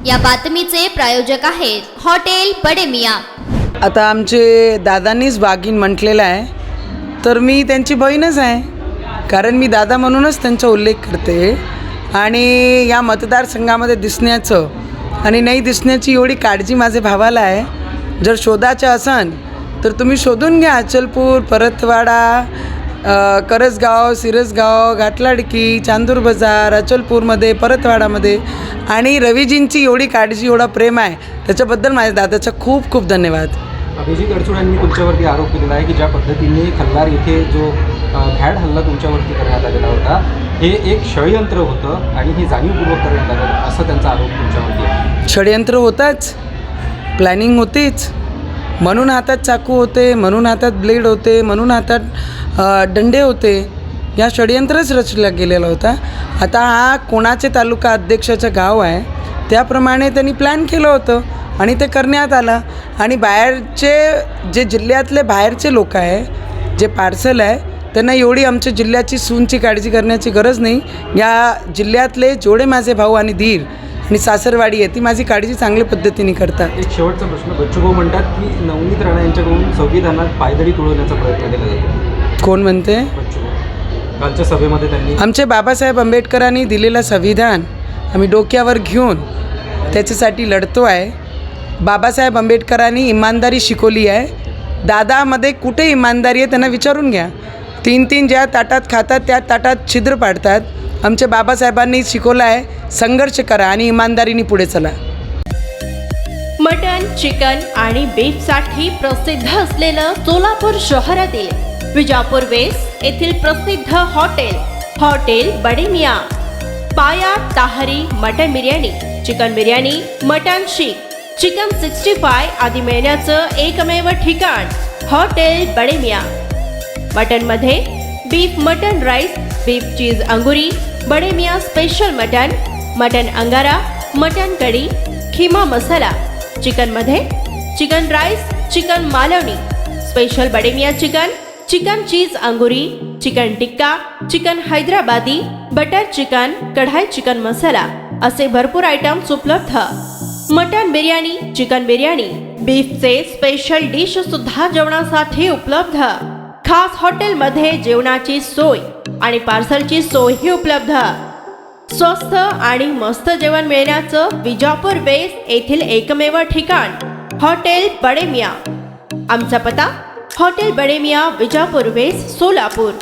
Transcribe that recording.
या बातमीचे प्रायोजक आहेत हॉटेल बडे मियाँ। आता आमचे दादांनीच वाघीण म्हटलेलं आहे, तर मी त्यांची बहीणच आहे, कारण मी दादा म्हणूनच त्यांचा उल्लेख करते। आणि या मतदारसंघामध्ये दिसण्याचं आणि नाही दिसण्याची एवढी काळजी माझ्या भावाला आहे। जर शोधाचं असन तर तुम्ही शोधून घ्या, अचलपूर, परतवाडा, करसगाव, सिरसगाव, घाटलाडकी, चांदूर बाजार, अचलपूरमध्ये, परतवाडामध्ये। आणि रवीजींची एवढी काळजी, एवढा प्रेम आहे, त्याच्याबद्दल माझ्या दादाचा खूप खूप धन्यवाद। अभिजित अडसूळ यांनी तुमच्यावरती आरोप केलेला आहे की ज्या पद्धतीने खल्लार येथे जो भ्याड हल्ला तुमच्यावरती करण्यात आलेला होता, हे एक षडयंत्र होतं आणि हे जाणीवपूर्वक करण्यात आलं, असा त्यांचा आरोप तुमच्यावरती आहे। षडयंत्र होताच, प्लॅनिंग होतीच, म्हणून हातात चाकू होते, म्हणून हातात ब्लेड होते, म्हणून हातात दंडे होते। या षडयंत्रच रचला गेलेला होता। आता हा कोणाचे तालुका अध्यक्षाचं गाव आहे, त्याप्रमाणे त्यांनी प्लॅन केलं होतं आणि ते करण्यात आलं। आणि बाहेरचे जे जिल्ह्यातले बाहेरचे लोक आहे, जे पार्सल आहे, त्यांना एवढी आमच्या जिल्ह्याची सूनची काळजी करण्याची गरज नाही। या जिल्ह्यातले जेवढे माझे भाऊ आणि धीर आणि सासरवाडी आहे, ती माझी काळजी चांगल्या पद्धतीने करतात। एक शेवटचा प्रश्न, बच्चूभाऊ म्हणतात की नवनीत राणा यांच्याकडून संविधानात पायदळी तुडवण्याचा प्रयत्न केला जातो। कोण म्हणते? बच्चूभाऊ कालच्या सभेमध्ये त्यांनी आमचे बाबासाहेब आंबेडकरांनी दिलेलं संविधान आम्ही डोक्यावर घेऊन त्याच्यासाठी लढतो आहे। बाबासाहेब आंबेडकरांनी इमानदारी शिकवली आहे। दादामध्ये कुठे इमानदारी आहे त्यांना विचारून घ्या। तीन तीन ज्या ताटात खातात त्या ताटात छिद्र पाडतात। आमच्या बाबासाहेबांनी शिकवलं आहे, संघर्ष करा आणि इमानदारीने पुढे चला। मटन, चिकन आणि बीफसाठी प्रसिद्ध असलेलं सोलापूर शहरातील विजापूर वेस्ट येथील प्रसिद्ध hotel Bade Miyan. Paya tahri mutton biryani, chicken biryani, mutton seekh, chicken 65 आदी मिळण्याचं एकमेव ठिकाण हॉटेल बडे मियाँ। मटनमध्ये beef mutton rice, beef cheese अंगुरी, बडे मियाँ स्पेशल मटन अंगारा, मटन कढी, खिमा मसाला। चिकनमध्ये chicken rice, chicken Malvani, special Bade Miyan chicken cheese अंगुरी, chicken tikka, chicken Hyderabadi, butter chicken, kadai chicken masala असे भरपूर आयटम्स उपलब्ध। मटन बिर्याणी, चिकन बिर्याणी, बीफचे स्पेशल डिश सुद्धा जेवणासाठी उपलब्ध। खास हॉटेलमध्ये जेवणाची सोय आणि पार्सलची सोयही उपलब्ध। स्वस्त आणि मस्त जेवण मिळण्याचं विजापूर वेस्ट येथील एकमेव ठिकाण हॉटेल बडे मियाँ। आमचा पत्ता हॉटेल बडे मियाँ, विजापूर वेस्ट, सोलापूर।